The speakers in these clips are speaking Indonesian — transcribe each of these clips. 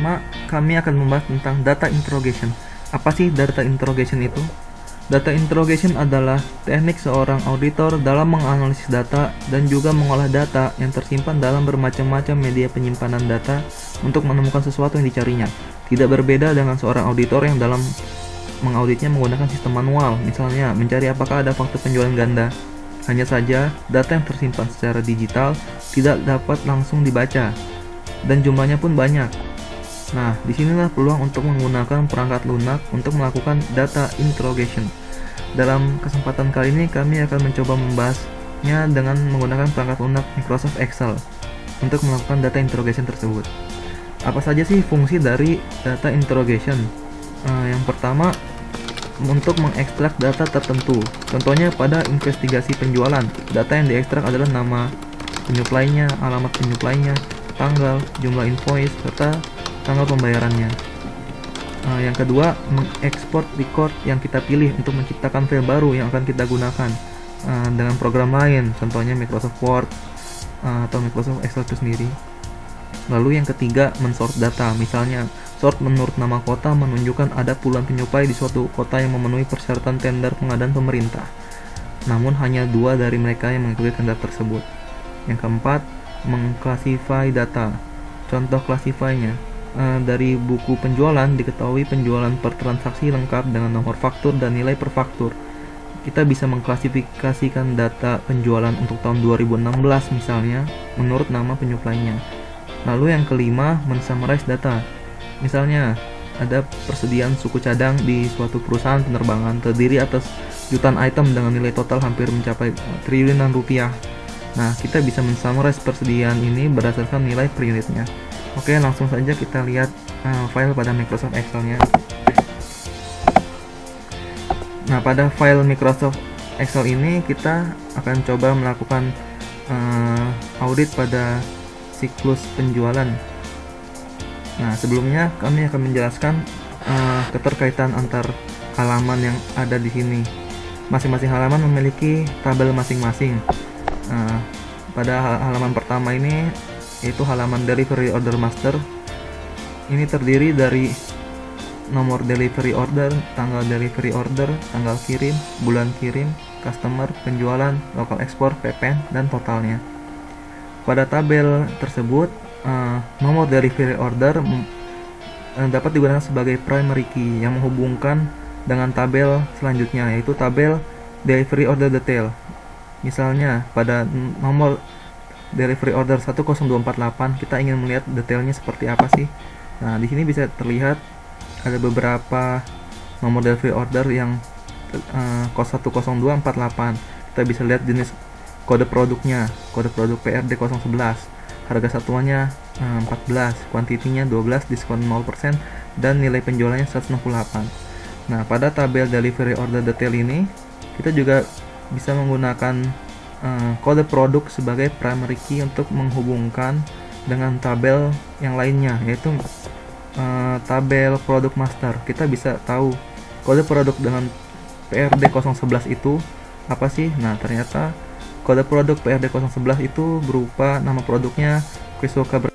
pertama, kami akan membahas tentang data interrogation. Apa sih data interrogation itu? Data interrogation adalah teknik seorang auditor dalam menganalisis data dan juga mengolah data yang tersimpan dalam bermacam-macam media penyimpanan data untuk menemukan sesuatu yang dicarinya. Tidak berbeda dengan seorang auditor yang dalam mengauditnya menggunakan sistem manual, misalnya mencari apakah ada faktur penjualan ganda. Hanya saja, data yang tersimpan secara digital tidak dapat langsung dibaca, dan jumlahnya pun banyak. Nah, disinilah peluang untuk menggunakan perangkat lunak untuk melakukan data interrogation. Dalam kesempatan kali ini, kami akan mencoba membahasnya dengan menggunakan perangkat lunak Microsoft Excel untuk melakukan data interrogation tersebut. Apa saja sih fungsi dari data interrogation? Yang pertama, untuk mengekstrak data tertentu. Contohnya pada investigasi penjualan, data yang diekstrak adalah nama penyuplainya, alamat penyuplainya, tanggal, jumlah invoice, serta tanggal pembayarannya. Yang kedua, mengekspor record yang kita pilih untuk menciptakan file baru yang akan kita gunakan dengan program lain, contohnya Microsoft Word atau Microsoft Excel itu sendiri. Lalu yang ketiga, mensort data. Misalnya, sort menurut nama kota menunjukkan ada puluhan penyuplai di suatu kota yang memenuhi persyaratan tender pengadaan pemerintah. Namun hanya 2 dari mereka yang mengikuti tender tersebut. Yang keempat, mengclassify data. Contoh classify-nya, dari buku penjualan diketahui penjualan per transaksi lengkap dengan nomor faktur dan nilai per faktur. Kita bisa mengklasifikasikan data penjualan untuk tahun 2016 misalnya menurut nama penyuplainya. Lalu yang kelima, mensummarize data. Misalnya, ada persediaan suku cadang di suatu perusahaan penerbangan terdiri atas jutaan item dengan nilai total hampir mencapai triliunan rupiah. Nah, kita bisa mensummarize persediaan ini berdasarkan nilai per unitnya. Oke, langsung saja kita lihat file pada Microsoft Excel-nya. Nah, pada file Microsoft Excel ini kita akan coba melakukan audit pada siklus penjualan. Nah, sebelumnya kami akan menjelaskan keterkaitan antar halaman yang ada di sini. Masing-masing halaman memiliki tabel masing-masing. Pada halaman pertama ini yaitu halaman delivery order master. Ini terdiri dari nomor delivery order, tanggal delivery order, tanggal kirim, bulan kirim, customer, penjualan, local export, PPN, dan totalnya. Pada tabel tersebut, nomor delivery order dapat digunakan sebagai primary key yang menghubungkan dengan tabel selanjutnya, yaitu tabel delivery order detail. Misalnya pada nomor delivery order 10248 kita ingin melihat detailnya seperti apa sih. Nah, di sini bisa terlihat ada beberapa nomor delivery order yang 10248. Kita bisa lihat jenis kode produknya, kode produk PRD 011, harga satuannya 14, kuantitinya 12, diskon 0%, dan nilai penjualannya 168. Nah, pada tabel delivery order detail ini kita juga bisa menggunakan kode produk sebagai primary key untuk menghubungkan dengan tabel yang lainnya, yaitu tabel produk master. Kita bisa tahu kode produk dengan PRD 011 itu apa sih. Nah, ternyata kode produk PRD 011 itu berupa nama produknya Quisoka.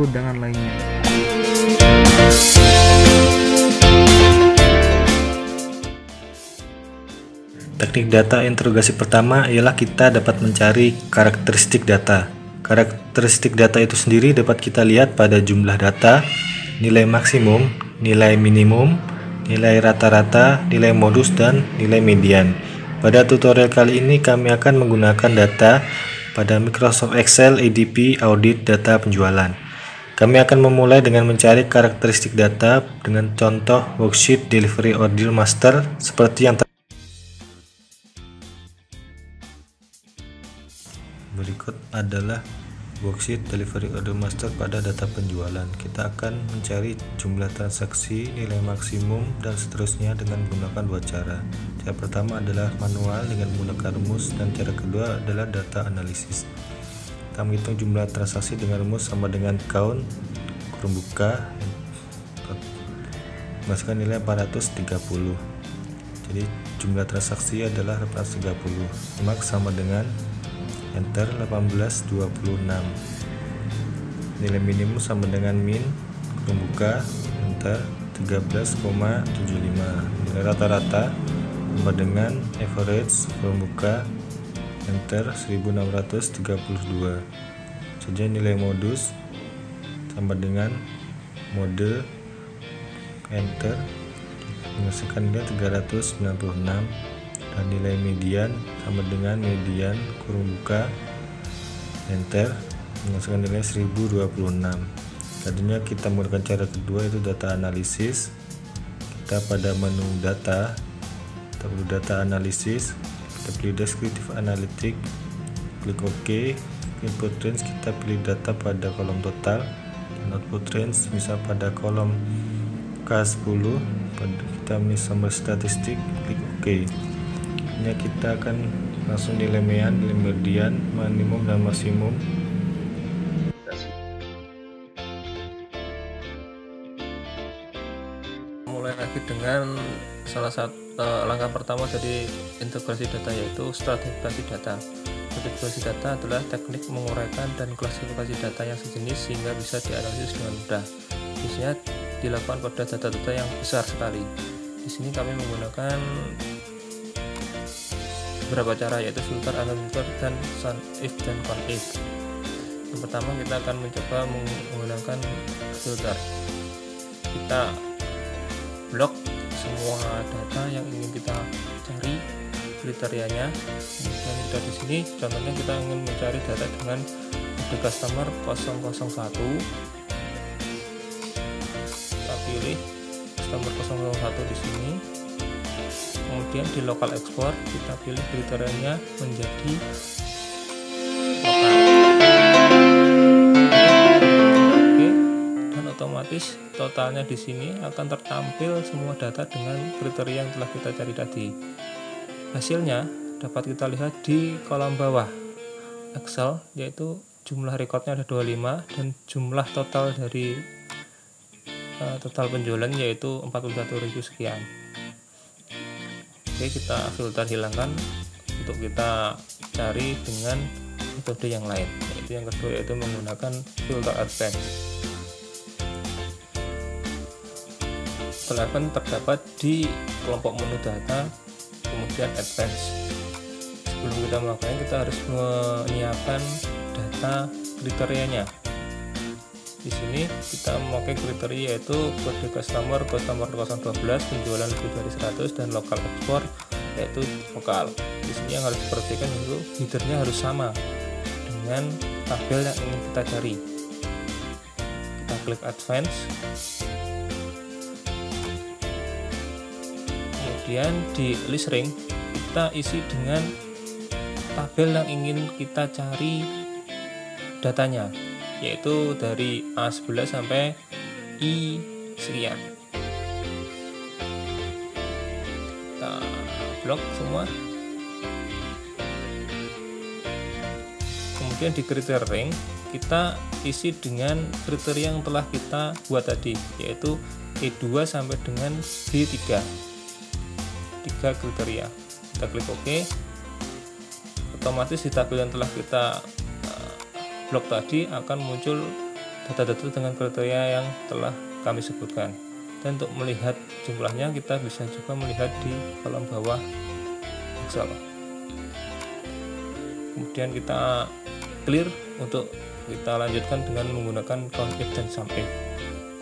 dengan lainnya. Teknik data interogasi pertama ialah kita dapat mencari karakteristik data. Karakteristik data itu sendiri dapat kita lihat pada jumlah data, nilai maksimum, nilai minimum, nilai rata-rata, nilai modus, dan nilai median. Pada tutorial kali ini kami akan menggunakan data pada Microsoft Excel ADP Audit Data Penjualan. Kami akan memulai dengan mencari karakteristik data dengan contoh worksheet Delivery Order Master seperti yang berikut adalah worksheet Delivery Order Master pada data penjualan. Kita akan mencari jumlah transaksi, nilai maksimum, dan seterusnya dengan menggunakan dua cara. Cara pertama adalah manual dengan menggunakan rumus, dan cara kedua adalah data analisis. Kita menghitung jumlah transaksi dengan rumus sama dengan count kurung buka masukkan nilai 430. Jadi jumlah transaksi adalah 430. Max sama dengan enter 1826. Nilai minimum sama dengan min kurung buka enter 13,75. Nilai rata-rata sama dengan average kurung buka enter 1632. Saja nilai modus sama dengan mode enter menghasilkan nilai 396. Dan nilai median sama dengan median kurung buka enter menghasilkan nilai 1026. Tadinya kita menggunakan cara kedua yaitu data analisis. Kita pada menu data, kita pilih data analisis, kita pilih descriptive analytic, klik OK. Input range kita pilih data pada kolom total, dan output range bisa pada kolom K10. Kita pilih summary statistik, klik OK. Kita akan langsung nilai median, minimum, dan maksimum. Mulai lagi dengan salah satu langkah pertama dari integrasi data, yaitu stratifikasi data. Stratifikasi data adalah teknik menguraikan dan klasifikasi data yang sejenis sehingga bisa dianalisis dengan mudah. Biasanya dilakukan pada data-data yang besar sekali. Di sini kami menggunakan beberapa cara, yaitu filter, analyzer, dan SUNIF dan CONIF. Yang pertama kita akan mencoba menggunakan filter. Kita blok semua data yang ingin kita cari kriterianya. Kemudian kita di sini contohnya kita ingin mencari data dengan kode customer 001. Kita pilih customer 001 di sini. Kemudian di local export kita pilih kriterianya menjadi lokal. Oke, dan otomatis totalnya di sini akan tertampil semua data dengan kriteria yang telah kita cari tadi. Hasilnya dapat kita lihat di kolom bawah Excel, yaitu jumlah recordnya ada 25 dan jumlah total dari total penjualan yaitu 41.000 sekian. Oke, kita filter hilangkan untuk kita cari dengan metode yang lain, yaitu yang kedua, yaitu menggunakan filter advance. Filter advance terdapat di kelompok menu data, kemudian advance. Sebelum kita melakukannya, kita harus menyiapkan data kriterianya. Di sini kita memakai kriteria yaitu kode customer 012, penjualan lebih dari 100, dan local export yaitu lokal. Di sini yang harus diperhatikan itu headernya harus sama dengan tabel yang ingin kita cari. Kita klik advance. Kemudian di list ring kita isi dengan tabel yang ingin kita cari datanya, yaitu dari A11 sampai I sekian. Kita blok semua. Kemudian di kriteria ring kita isi dengan kriteria yang telah kita buat tadi, yaitu E2 sampai dengan B3. 3 kriteria. Kita klik OK. Otomatis di tabel yang telah kita blok tadi akan muncul data-data dengan kriteria yang telah kami sebutkan. Dan untuk melihat jumlahnya, kita bisa juga melihat di kolom bawah Excel. Kemudian kita clear untuk kita lanjutkan dengan menggunakan COUNTIF dan SUMIF.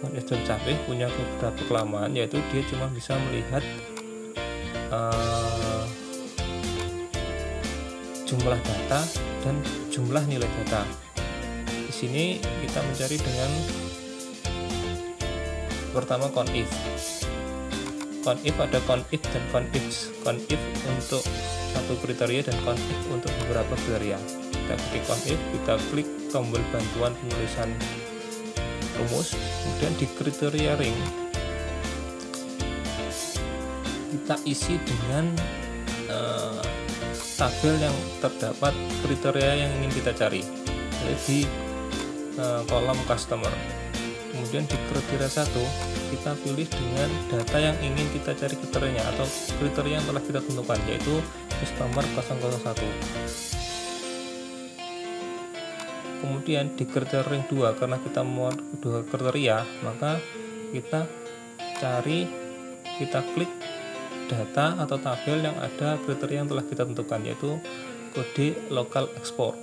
COUNTIF dan SUMIF punya beberapa kelemahan, yaitu dia cuma bisa melihat jumlah data dan jumlah nilai data. Di sini kita mencari dengan pertama COUNTIF. COUNTIF ada COUNTIF dan COUNTIFs. COUNTIF untuk satu kriteria dan COUNTIF untuk beberapa kriteria. Kita klik COUNTIF, kita klik tombol bantuan penulisan rumus, kemudian di kriteria ring kita isi dengan tabel yang terdapat kriteria yang ingin kita cari, yaitu di kolom customer. Kemudian di kriteria 1 kita pilih dengan data yang ingin kita cari kriterianya atau kriteria yang telah kita tentukan, yaitu customer 001. Kemudian di kriteria ring 2, karena kita mau dua kriteria, maka kita klik data atau tabel yang ada kriteria yang telah kita tentukan, yaitu kode local export.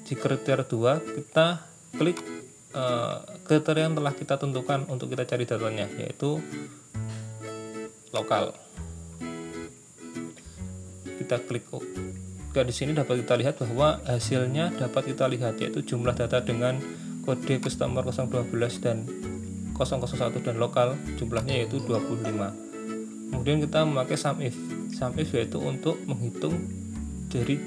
Di kriteria 2 kita klik kriteria yang telah kita tentukan untuk kita cari datanya, yaitu lokal. Kita klik OK. Di sini dapat kita lihat bahwa hasilnya dapat kita lihat, yaitu jumlah data dengan kode customer 012 dan 001 dan lokal jumlahnya yaitu 25. Kemudian kita memakai SUMIF. SUMIF yaitu untuk menghitung dari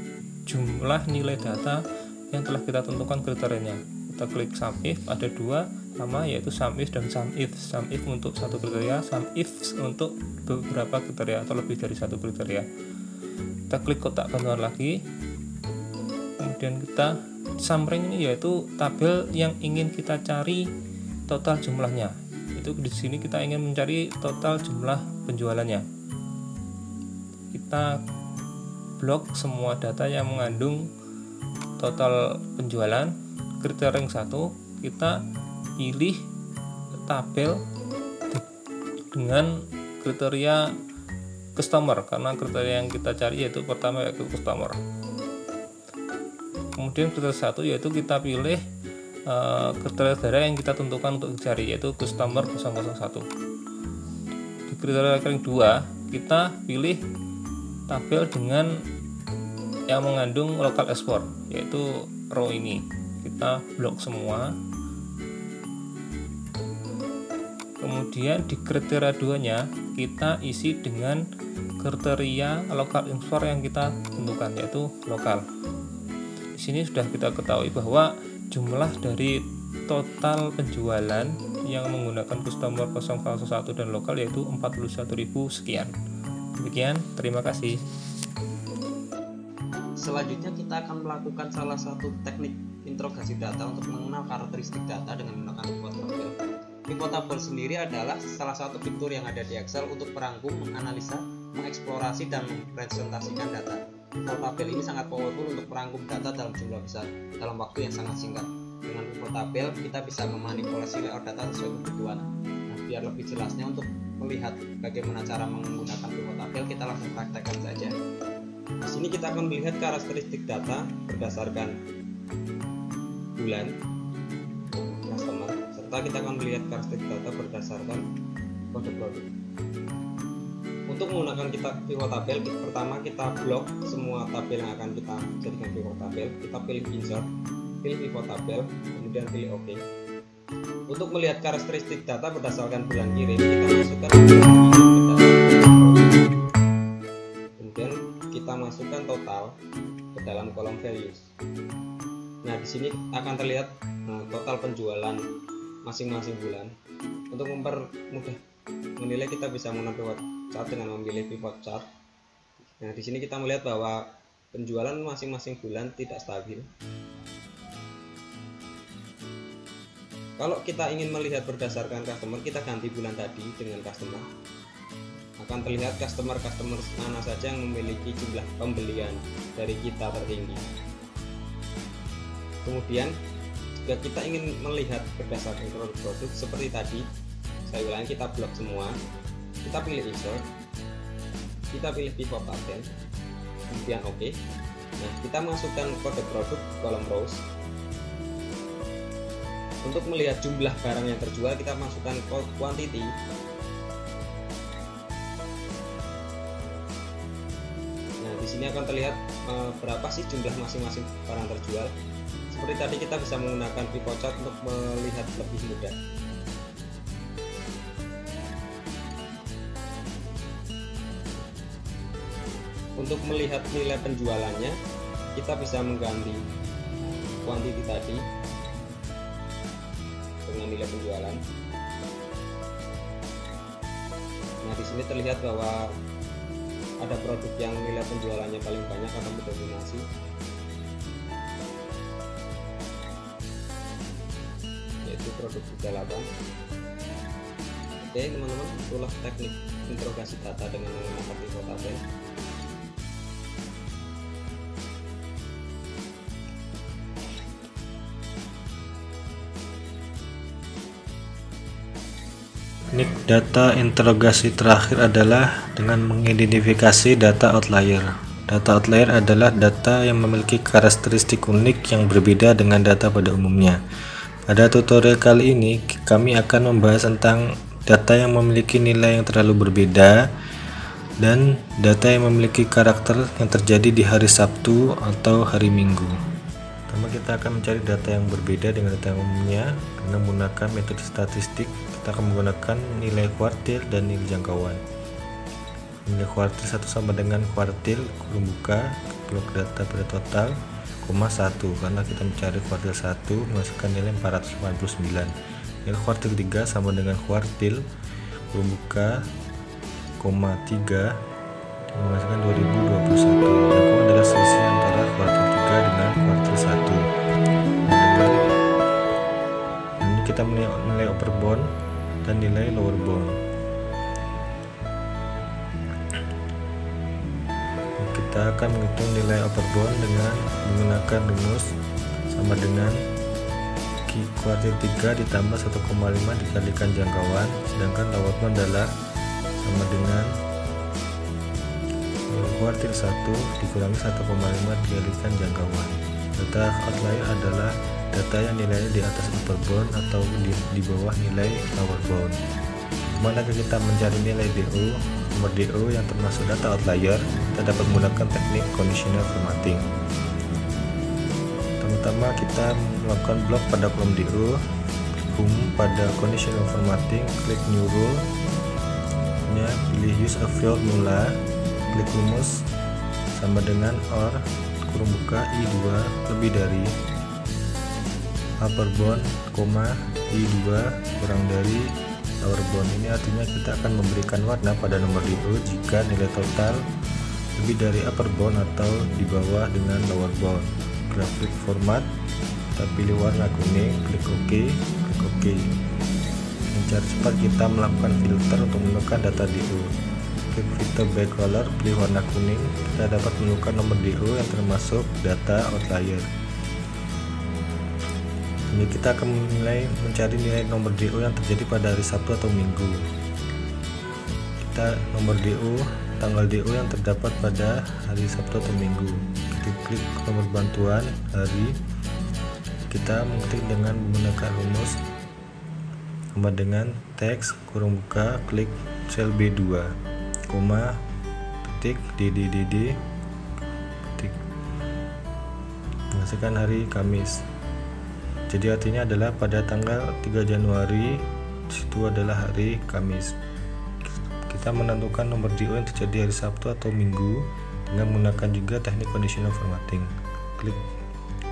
jumlah nilai data yang telah kita tentukan kriterianya. Kita klik SUMIF, ada dua nama, yaitu SUMIF dan SUMIF. SUMIF untuk satu kriteria, SUMIF untuk beberapa kriteria atau lebih dari satu kriteria. Kita klik kotak bantuan lagi, kemudian kita SUMRING ini yaitu tabel yang ingin kita cari total jumlahnya. Itu di sini kita ingin mencari total jumlah penjualannya. Kita blok semua data yang mengandung total penjualan. Kriteria ring 1 kita pilih tabel dengan kriteria customer, karena kriteria yang kita cari yaitu pertama yaitu customer. Kemudian kriteria 1 yaitu kita pilih kriteria daerah yang kita tentukan untuk dicari, yaitu customer 001. Di kriteria ring 2 kita pilih tabel dengan yang mengandung local export, yaitu row ini. Kita blok semua. Kemudian di kriteria 2 nya kita isi dengan kriteria local export yang kita tentukan, yaitu lokal. Di sini sudah kita ketahui bahwa jumlah dari total penjualan yang menggunakan customer 001 dan lokal yaitu 41.000 sekian. Demikian, terima kasih. Selanjutnya kita akan melakukan salah satu teknik interogasi data untuk mengenal karakteristik data dengan menggunakan pivot table. Pivot table sendiri adalah salah satu fitur yang ada di Excel untuk merangkum, menganalisa, mengeksplorasi, dan mempresentasikan data. Pivot table ini sangat powerful untuk merangkum data dalam jumlah besar dalam waktu yang sangat singkat. Dengan pivot table kita bisa memanipulasi layout data sesuai kebutuhan. Nah, biar lebih jelasnya untuk melihat bagaimana cara menggunakan pivot table, kita langsung praktekkan saja. Di sini kita akan melihat karakteristik data berdasarkan bulan, customer, serta kita akan melihat karakteristik data berdasarkan kode produk. Untuk menggunakan pivot table, pertama kita blok semua tabel yang akan kita jadikan pivot table. Kita pilih insert, pilih pivot table, kemudian pilih OK. Untuk melihat karakteristik data berdasarkan bulan kirim, kita masukkan kemudian kita masukkan total ke dalam kolom values. Nah, di sini akan terlihat total penjualan masing-masing bulan. Untuk mempermudah menilai, kita bisa menggunakan pivot chart dengan memilih pivot chart. Nah, di sini kita melihat bahwa penjualan masing-masing bulan tidak stabil. Kalau kita ingin melihat berdasarkan customer, kita ganti bulan tadi dengan customer. Akan terlihat customer mana saja yang memiliki jumlah pembelian dari kita tertinggi. Kemudian jika kita ingin melihat berdasarkan produk seperti tadi, saya ulangi, kita blok semua, kita pilih insert, kita pilih pivot table, kemudian oke. Nah, kita masukkan kode produk kolom rows. Untuk melihat jumlah barang yang terjual, kita masukkan quantity. Nah, di sini akan terlihat berapa sih jumlah masing-masing barang terjual. Seperti tadi, kita bisa menggunakan pivot chart untuk melihat lebih mudah. Untuk melihat nilai penjualannya, kita bisa mengganti quantity tadi dengan nilai penjualan. Nah, di sini terlihat bahwa ada produk yang nilai penjualannya paling banyak atau mendominasi, yaitu produk 38. Oke teman-teman, itulah teknik interogasi data dengan menggunakan pivot table. Teknik data interogasi terakhir adalah dengan mengidentifikasi data outlier. Data outlier adalah data yang memiliki karakteristik unik yang berbeda dengan data pada umumnya. Pada tutorial kali ini, kami akan membahas tentang data yang memiliki nilai yang terlalu berbeda dan data yang memiliki karakter yang terjadi di hari Sabtu atau hari Minggu. Pertama, kita akan mencari data yang berbeda dengan data yang umumnya dengan menggunakan metode statistik. Kita akan menggunakan nilai kuartil dan nilai jangkauan. Nilai kuartil 1 sama dengan kuartil kurung buka blok data pada total, 1, karena kita mencari kuartil 1 memasukkan nilai 489. Nilai kuartil 3 sama dengan kuartil kurung buka, 3 memasukkan 2021. Jangkauan adalah selisih antara kuartil 3 dengan kuartil 1. Ini kita melihat nilai upper bound dan nilai lower bound. Kita akan menghitung nilai upper bound dengan menggunakan rumus sama dengan kuartil 3 ditambah 1,5 dikalikan jangkauan, sedangkan lower bound adalah sama dengan kuartil 1 dikurangi 1,5 dikalikan jangkauan. Data outlier adalah data yang nilainya di atas upper bound atau di bawah nilai lower bound. Manakala kita mencari nilai DO, nomor DO yang termasuk data outlier, kita dapat menggunakan teknik conditional formatting. Pertama, kita melakukan blok pada kolom DO, pada conditional formatting, klik new rule, pilih use a formula, klik rumus sama dengan or kurung buka I2 lebih dari upper bound, I2 kurang dari lower bound. Ini artinya kita akan memberikan warna pada nomor DO jika nilai total lebih dari upper bound atau di bawah dengan lower bound. Kita klik format, kita pilih warna kuning, klik OK, klik OK. Mencari cepat, kita melakukan filter untuk menemukan data DO. Klik filter by color, pilih warna kuning, kita dapat menemukan nomor DO yang termasuk data outlier. Ini kita akan mencari nilai nomor DO yang terjadi pada hari Sabtu atau Minggu. Kita nomor DO, tanggal DO yang terdapat pada hari Sabtu atau Minggu. Kita klik nomor bantuan hari. Kita mengetik dengan menggunakan rumus sama dengan teks kurung buka, klik sel B2, ketik DDDD, ketik menghasilkan hari Kamis. Jadi artinya adalah pada tanggal 3 Januari itu adalah hari Kamis. Kita menentukan nomor DO yang terjadi hari Sabtu atau Minggu dengan menggunakan juga teknik conditional formatting. Klik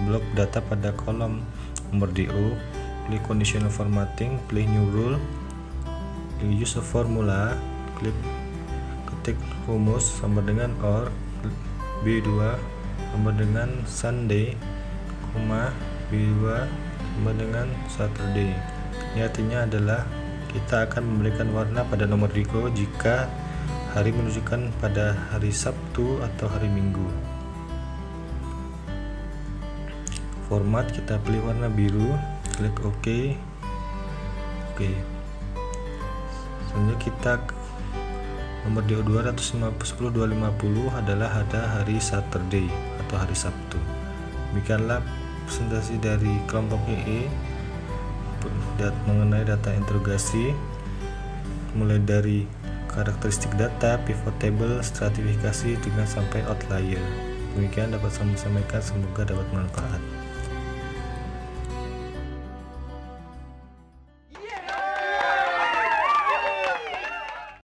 blok data pada kolom nomor DO, klik conditional formatting, pilih new rule, use a formula, klik ketik rumus sama dengan or B2 sama dengan Sunday, B2 sama dengan Saturday. Ini artinya adalah kita akan memberikan warna pada nomor DO jika hari menunjukkan pada hari Sabtu atau hari Minggu. format, kita pilih warna biru, klik OK. Oke. Selanjutnya kita nomor DO2 10250 adalah ada hari Saturday atau hari Sabtu. Demikianlah presentasi dari kelompok EE mengenai data interogasi, mulai dari karakteristik data, pivot table, stratifikasi dengan sampai outlier. Demikian dapat saya sampaikan, semoga dapat bermanfaat.